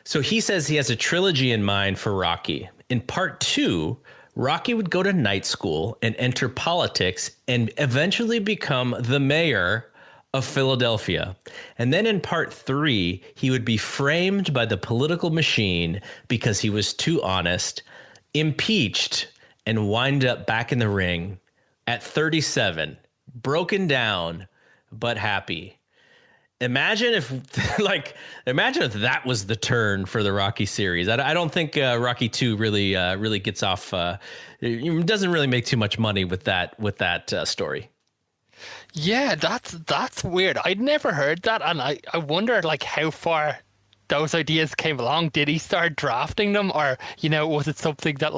[SPEAKER 1] So he says he has a trilogy in mind for Rocky. In part 2, Rocky would go to night school and enter politics and eventually become the mayor of Philadelphia. And then in part 3, he would be framed by the political machine because he was too honest, impeached, and wind up back in the ring at 37, broken down, but happy. Imagine if that was the turn for the Rocky series. I don't think Rocky 2 really gets off. It doesn't really make too much money with that story.
[SPEAKER 2] Yeah, that's weird. I'd never heard that, and I wonder like how far those ideas came along. Did he start drafting them, or was it something that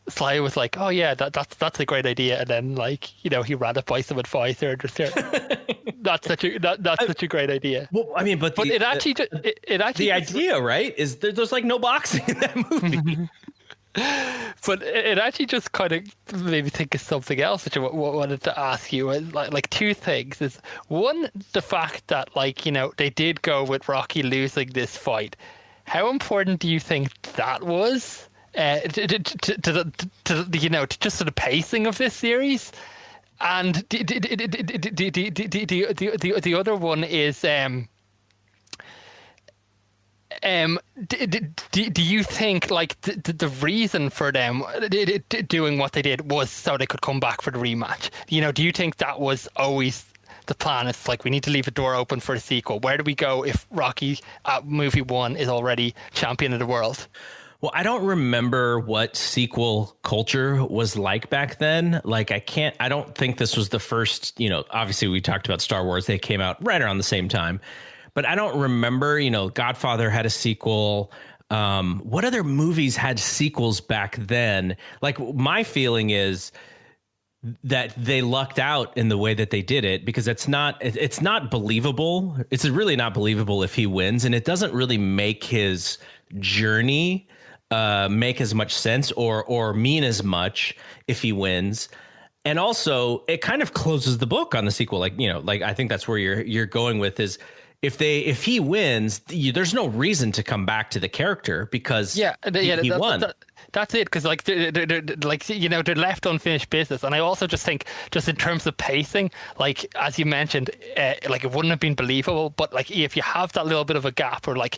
[SPEAKER 2] Sly was like, oh yeah, that's a great idea, and then he ran it by some advisor and just said, that's such a great idea.
[SPEAKER 1] Well, I mean, but
[SPEAKER 2] it actually
[SPEAKER 1] the idea, right, is there's like no boxing in that movie.
[SPEAKER 2] But it actually just kind of made me think of something else, which I wanted to ask you. Like two things. Is one, the fact that they did go with Rocky losing this fight. How important do you think that was? To just to the pacing of this series, and the other one is do you think the reason for them doing what they did was so they could come back for the rematch? Do you think that was always the plan? It's like, we need to leave the door open for a sequel. Where do we go if Rocky movie 1 is already champion of the world?
[SPEAKER 1] Well, I don't remember what sequel culture was like back then. I don't think this was the first, obviously we talked about Star Wars. They came out right around the same time, but I don't remember, Godfather had a sequel. What other movies had sequels back then? My feeling is that they lucked out in the way that they did it, because it's not believable. It's really not believable if he wins, and it doesn't really make his journey make as much sense or mean as much if he wins. And also, it kind of closes the book on the sequel. Like, like I think that's where you're going with is if he wins, there's no reason to come back to the character because he won.
[SPEAKER 2] That's it, because like they're left unfinished business, and I also just think, just in terms of pacing, like as you mentioned, like it wouldn't have been believable, but like if you have that little bit of a gap, or like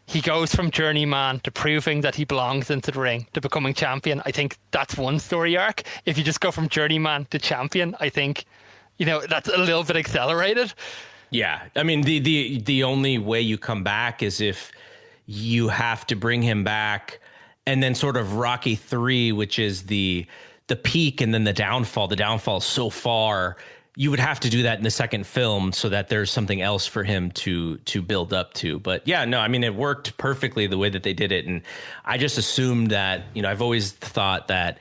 [SPEAKER 2] he goes from journeyman to proving that he belongs into the ring to becoming champion, I think that's one story arc. If you just go from journeyman to champion, I think that's a little bit accelerated.
[SPEAKER 1] Yeah, I mean the only way you come back is if you have to bring him back. And then sort of Rocky 3, which is the peak and then the downfall. The downfall is so far. You would have to do that in the second film so that there's something else for him to build up to. But yeah, no, I mean, it worked perfectly the way that they did it. And I just assumed that, I've always thought that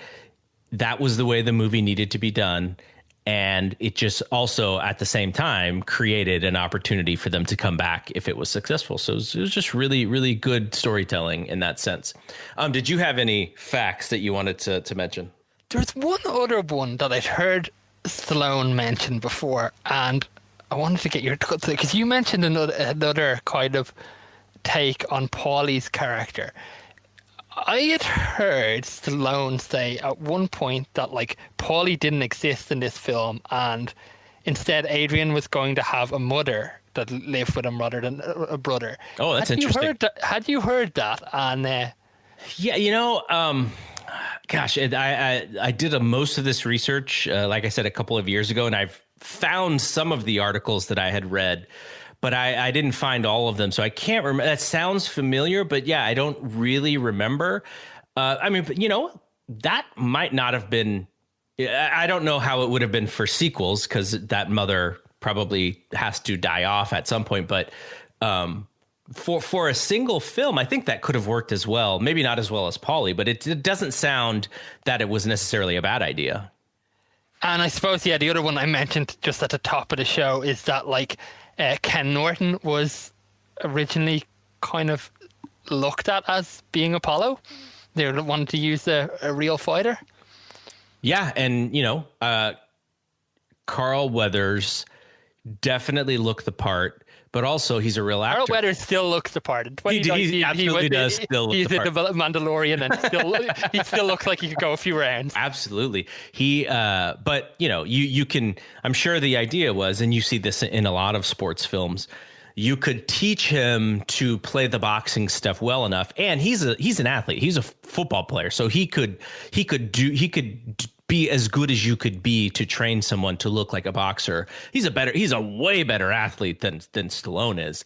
[SPEAKER 1] was the way the movie needed to be done. And it just also at the same time created an opportunity for them to come back if it was successful. So it was just really, really good storytelling in that sense. Did you have any facts that you wanted to mention?
[SPEAKER 2] There's one other one that I'd heard Stallone mention before, and I wanted to get your thoughts, because you mentioned another kind of take on Paulie's character. I had heard Stallone say at one point that like Paulie didn't exist in this film, and instead Adrian was going to have a mother that lived with him rather than a brother.
[SPEAKER 1] Oh, that's interesting.
[SPEAKER 2] Had you heard that? And
[SPEAKER 1] yeah, gosh, I did most of this research, like I said, a couple of years ago, and I've found some of the articles that I had read. But I didn't find all of them, so I can't remember. That sounds familiar, but yeah, I don't really remember. I mean, that might not have been. I don't know how it would have been for sequels, because that mother probably has to die off at some point. But for a single film, I think that could have worked as well. Maybe not as well as Paulie, but it doesn't sound that it was necessarily a bad idea.
[SPEAKER 2] And I suppose, the other one I mentioned just at the top of the show is that like. Ken Norton was originally kind of looked at as being Apollo. They wanted to use a real fighter.
[SPEAKER 1] Yeah, and Carl Weathers definitely looked the part, but also he's a real actor.
[SPEAKER 2] Carl Weathers still looks the part.
[SPEAKER 1] He absolutely does still look the part.
[SPEAKER 2] He's in the Mandalorian, and he still looks like he could go a few rounds.
[SPEAKER 1] Absolutely. But you can, I'm sure the idea was, and you see this in a lot of sports films, you could teach him to play the boxing stuff well enough. And he's an athlete. He's a football player. So he could be as good as you could be to train someone to look like a boxer. He's a way better athlete than Stallone is.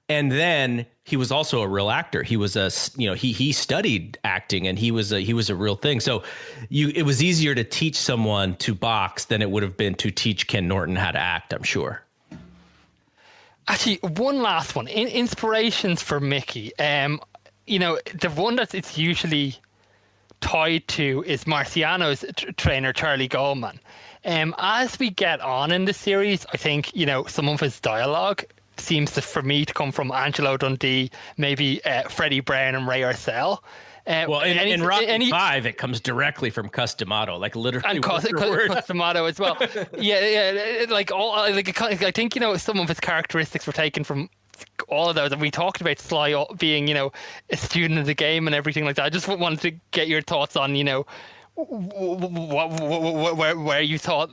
[SPEAKER 1] And then he was also a real actor. He was he studied acting, and he was a real thing. So it was easier to teach someone to box than it would have been to teach Ken Norton how to act, I'm sure.
[SPEAKER 2] Actually, one last one. Inspirations for Mickey. The one that it's usually tied to is Marciano's trainer, Charlie Goldman. As we get on in the series, I think, some of his dialogue seems for me to come from Angelo Dundee, maybe Freddie Brown and Ray Arcel.
[SPEAKER 1] Well, in Rocky 5, it comes directly from Customato, like literally. And
[SPEAKER 2] Customato as well. Yeah. I think some of his characteristics were taken from all of those, and we talked about Sly being, a student of the game and everything like that. I just wanted to get your thoughts on, where you thought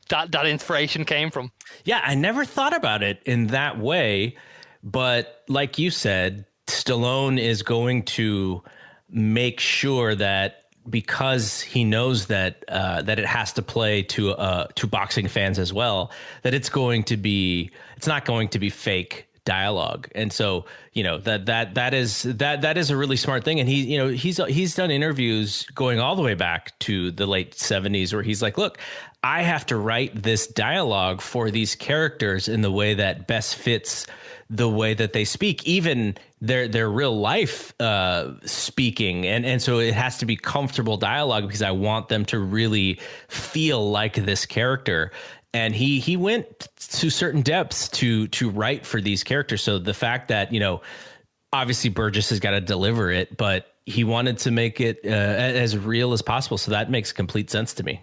[SPEAKER 2] that inspiration came from.
[SPEAKER 1] Yeah, I never thought about it in that way, but like you said, Stallone is going to make sure that, because he knows that it has to play to boxing fans as well, that it's not going to be fake dialogue. And so, that is a really smart thing. And he's done interviews going all the way back to the late 70s where he's like, look, I have to write this dialogue for these characters in the way that best fits the way that they speak, even their real life speaking. And so it has to be comfortable dialogue because I want them to really feel like this character. And he went to certain depths to write for these characters. So the fact that, obviously Burgess has got to deliver it, but he wanted to make it as real as possible. So that makes complete sense to me.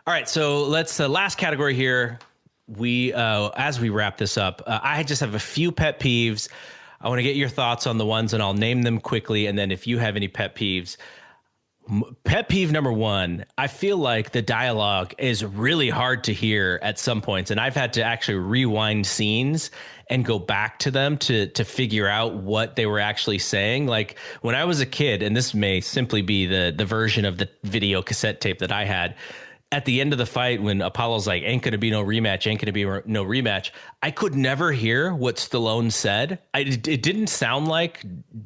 [SPEAKER 1] All right, so let's last category here. We as we wrap this up, I just have a few pet peeves. I want to get your thoughts on the ones, and I'll name them quickly. And then if you have any pet peeves, pet peeve number one, I feel like the dialogue is really hard to hear at some points. And I've had to actually rewind scenes and go back to them to figure out what they were actually saying. Like when I was a kid, and this may simply be the version of the video cassette tape that I had, at the end of the fight, when Apollo's like, ain't going to be no rematch, ain't going to be no rematch, I could never hear what Stallone said. It didn't sound like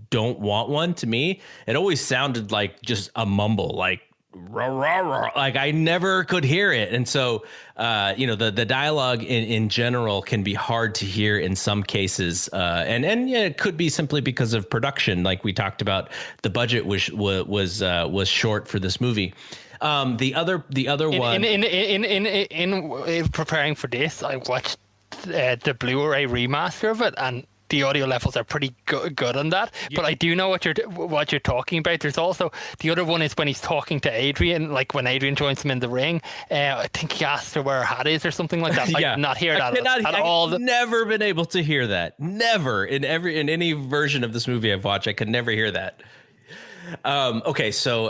[SPEAKER 1] don't want one to me. It always sounded like just a mumble, like, rah, rah, rah. Like I never could hear it. And so, the dialogue in general can be hard to hear in some cases. And yeah, it could be simply because of production. Like we talked about, the budget was short for this movie. The other one
[SPEAKER 2] in preparing for this, I watched the Blu-ray remaster of it, and the audio levels are pretty good on that. Yeah. But I do know what you're talking about. There's also the other one is when he's talking to Adrian, like when Adrian joins him in the ring. I think he asked her where her hat is or something like that.
[SPEAKER 1] Yeah.
[SPEAKER 2] I did not hear that at all.
[SPEAKER 1] I've never been able to hear that. Never in any version of this movie I've watched, I could never hear that. Okay, so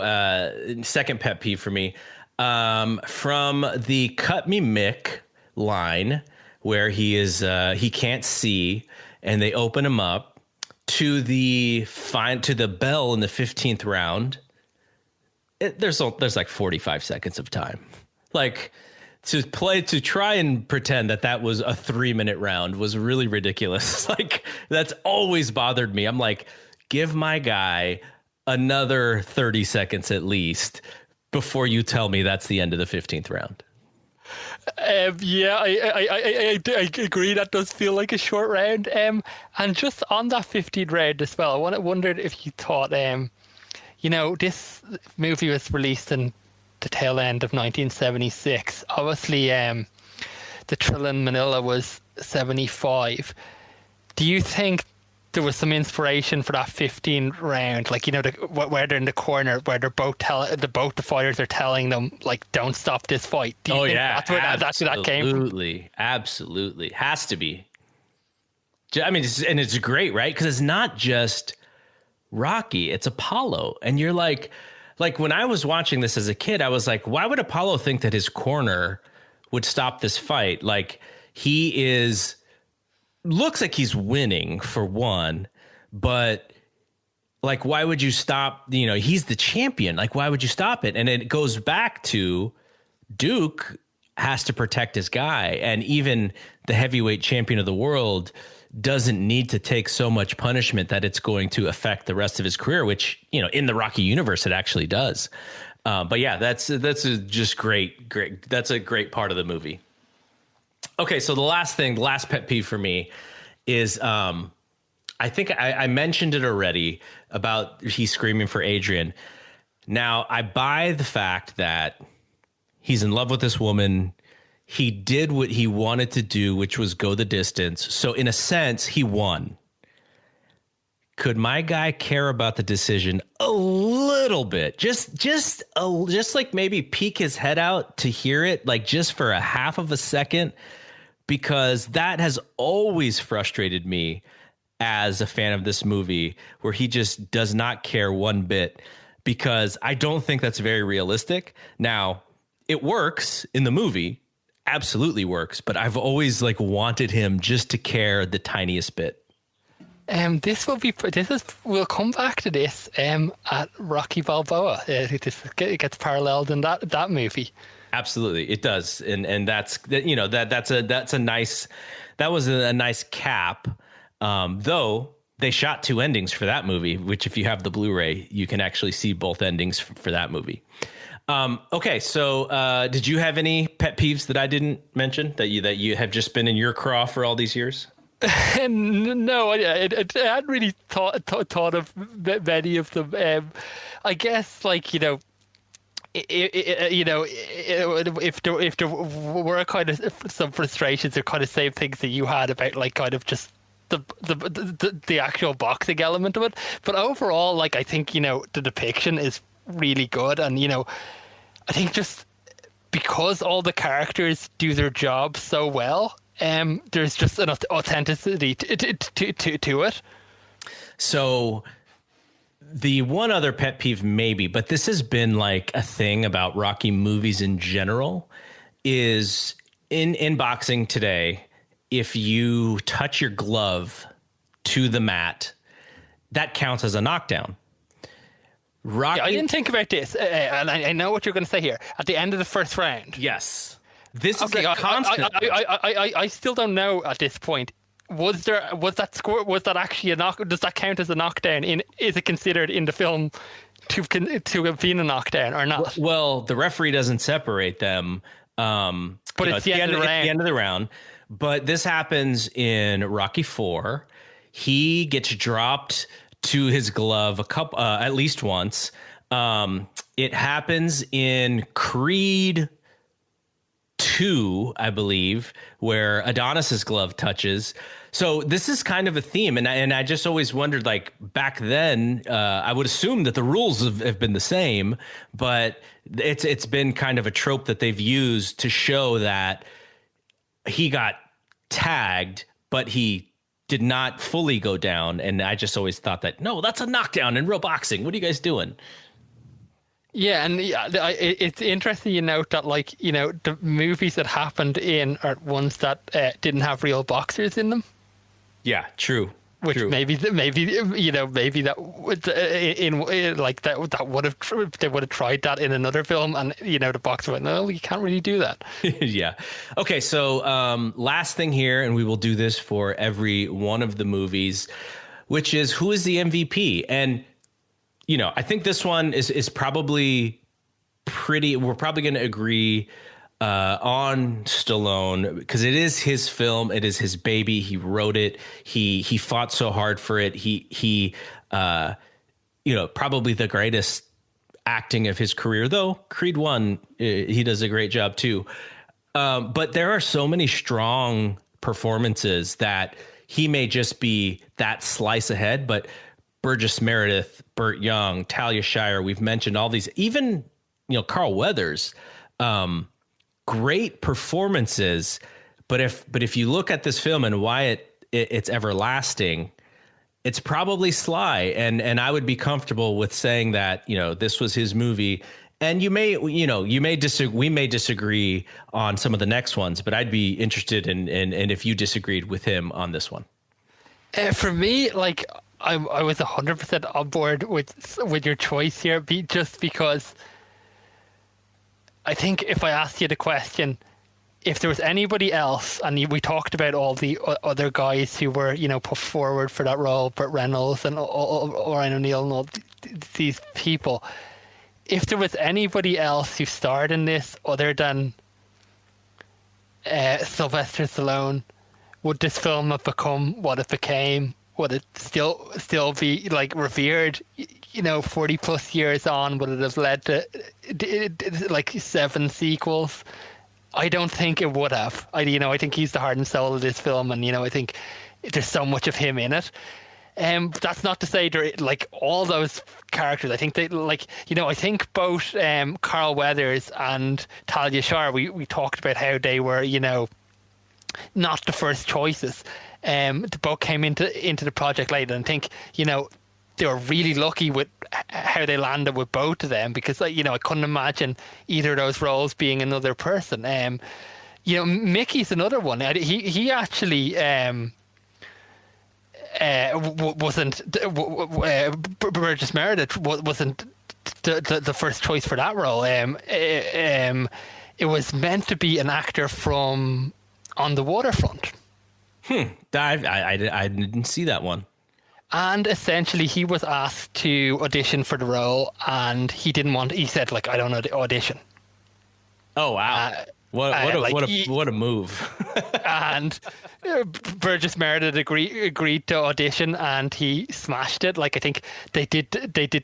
[SPEAKER 1] second pet peeve for me, from the "Cut Me Mick" line where he can't see and they open him up to the bell in the 15th round. There's like 45 seconds of time, like to try and pretend that was a 3-minute round was really ridiculous. Like that's always bothered me. I'm like, give my guy another 30 seconds at least before you tell me that's the end of the 15th round.
[SPEAKER 2] Yeah, I agree. That does feel like a short round. And just on that 15th round as well, I wondered if you thought, this movie was released in the tail end of 1976. Obviously, the Trill in Manila was 75. Do you think there was some inspiration for that 15 round, like where they're in the corner, where they're both the fighters are telling them like, "Don't stop this fight"? Do you think that's where that came from?
[SPEAKER 1] Absolutely, has to be. I mean, it's great, right? Because it's not just Rocky; it's Apollo, and you're like when I was watching this as a kid, I was like, why would Apollo think that his corner would stop this fight? Like looks like he's winning for one, but like, why would you stop? He's the champion. Like, why would you stop it? And it goes back to Duke has to protect his guy. And even the heavyweight champion of the world doesn't need to take so much punishment that it's going to affect the rest of his career, which, in the Rocky universe, it actually does. But yeah, that's just great. That's a great part of the movie. Okay, so the last pet peeve for me is, I think I mentioned it already about he's screaming for Adrian. Now, I buy the fact that he's in love with this woman. He did what he wanted to do, which was go the distance. So in a sense, he won. Could my guy care about the decision a little bit? Just like maybe peek his head out to hear it, like just for a half of a second. Because that has always frustrated me as a fan of this movie, where he just does not care one bit, because I don't think that's very realistic. Now, it works in the movie, absolutely works, but I've always wanted him just to care the tiniest bit.
[SPEAKER 2] We'll come back to this at Rocky Balboa. It gets paralleled in that movie.
[SPEAKER 1] Absolutely, it does, and that's that was a nice cap. Though they shot two endings for that movie, which if you have the Blu-ray, you can actually see both endings for that movie. Okay, so did you have any pet peeves that I didn't mention that you have just been in your craw for all these years?
[SPEAKER 2] No, I hadn't really thought of many of them. I guess if there were kind of some frustrations or kind of same things that you had about kind of just the actual boxing element of it. But overall, like I think the depiction is really good, and I think just because all the characters do their job so well, there's just an authenticity to it.
[SPEAKER 1] So the one other pet peeve maybe, but this has been like a thing about Rocky movies in general, is in boxing today, if you touch your glove to the mat, that counts as a knockdown. Rocky,
[SPEAKER 2] Yeah, I didn't think about this, and I know what you're going to say here. At the end of the first round,
[SPEAKER 1] yes, this is
[SPEAKER 2] okay,
[SPEAKER 1] a constant.
[SPEAKER 2] I still don't know at this point. Was that actually a knock? Does that count as a knockdown? Is it considered in the film to have been a knockdown or not?
[SPEAKER 1] Well, the referee doesn't separate them.
[SPEAKER 2] But it's the end of the round.
[SPEAKER 1] It's the end of the round. But this happens in Rocky IV. He gets dropped to his glove at least once. It happens in Creed 2, I believe, where Adonis's glove touches. So this is kind of a theme, and I just always wondered, like back then, I would assume that the rules have been the same, but it's been kind of a trope that they've used to show that he got tagged, but he did not fully go down. And I just always thought that, no, that's a knockdown in real boxing. What are you guys doing?
[SPEAKER 2] Yeah, and it's interesting you note that, like, the movies that happened in are ones that didn't have real boxers in them.
[SPEAKER 1] Yeah, true.
[SPEAKER 2] Which
[SPEAKER 1] true.
[SPEAKER 2] maybe that would that would have they would have tried that in another film, and the boxer went, no, you can't really do that.
[SPEAKER 1] Yeah. Okay. So last thing here, and we will do this for every one of the movies, which is who is the MVP? And I think this one is probably pretty. We're probably going to agree on Stallone because it is his film. It is his baby. He wrote it. He fought so hard for it. He probably the greatest acting of his career, though Creed 1, he does a great job too. But there are so many strong performances that he may just be that slice ahead, but Burgess Meredith, Burt Young, Talia Shire, we've mentioned all these, even, Carl Weathers, great performances. But if you look at this film and why it's everlasting, it's probably Sly. And I would be comfortable with saying that, this was his movie. And we may disagree on some of the next ones, but I'd be interested in if you disagreed with him on this one.
[SPEAKER 2] For me, like, I was 100% on board with your choice here, just because I think if I asked you the question, if there was anybody else, and we talked about all the other guys who were, put forward for that role, Burt Reynolds and Ryan O'Neal and all these people, if there was anybody else who starred in this other than Sylvester Stallone, would this film have become what it became? Would it still be like revered, 40 plus years on? Would it have led to like 7 sequels? I don't think it would have. I think he's the heart and soul of this film, and I think there's so much of him in it. But that's not to say they're like all those characters. I think they I think both Carl Weathers and Talia Shire, we talked about how they were, not the first choices. They both came into the project later, and I think they were really lucky with how they landed with both of them, because I couldn't imagine either of those roles being another person. Mickey's another one. He actually wasn't Burgess Meredith wasn't the first choice for that role. It was meant to be an actor from On the Waterfront.
[SPEAKER 1] I didn't see that one.
[SPEAKER 2] And essentially, he was asked to audition for the role, and he didn't want. He said, "Like, I don't know the audition."
[SPEAKER 1] Oh wow! What a move!
[SPEAKER 2] And Burgess Meredith agreed to audition, and he smashed it. Like, I think they did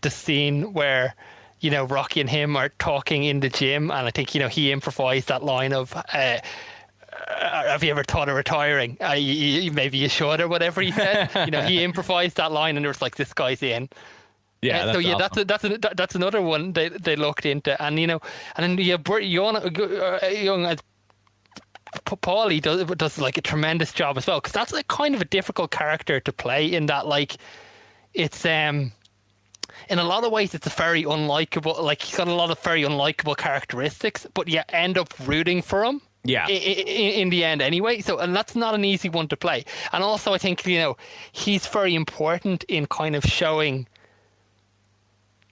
[SPEAKER 2] the scene where Rocky and him are talking in the gym, and I think he improvised that line of have you ever thought of retiring? Maybe you should, or whatever he said. He improvised that line, and it was like, this guy's in.
[SPEAKER 1] Yeah,
[SPEAKER 2] So yeah,
[SPEAKER 1] awesome.
[SPEAKER 2] that's another one they looked into, and and then young as Paulie does like a tremendous job as well, because that's like kind of a difficult character to play, in that like it's in a lot of ways it's a very unlikable, like he's got a lot of very unlikable characteristics, but you end up rooting for him.
[SPEAKER 1] Yeah.
[SPEAKER 2] In the end, anyway. So, and that's not an easy one to play. And also, I think he's very important in kind of showing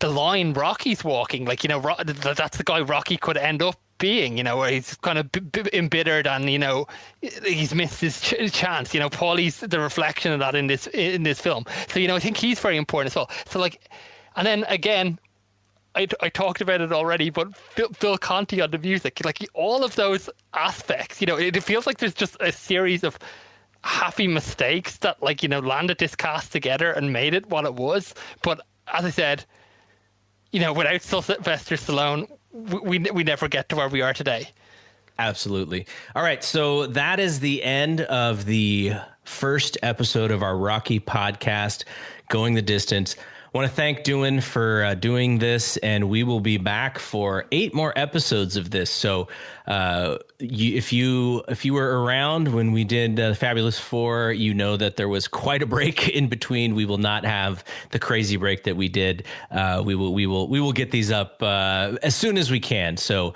[SPEAKER 2] the line Rocky's walking. Like that's the guy Rocky could end up being. Where he's kind of embittered, and he's missed his chance. Paulie's the reflection of that in this film. So I think he's very important as well. So like, and then again, I talked about it already, but Phil Conti on the music, like all of those aspects, it feels like there's just a series of happy mistakes that landed this cast together and made it what it was. But as I said, without Sylvester Stallone, we never get to where we are today.
[SPEAKER 1] Absolutely. All right. So that is the end of the first episode of our Rocky podcast, Going the Distance. I want to thank Duan for doing this, and we will be back for 8 more episodes of this. So if you were around when we did the Fabulous Four, that there was quite a break in between. We will not have the crazy break that we did. We will get these up as soon as we can. So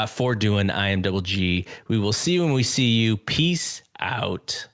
[SPEAKER 1] for Duan, I am Double G. We will see you when we see you. Peace out.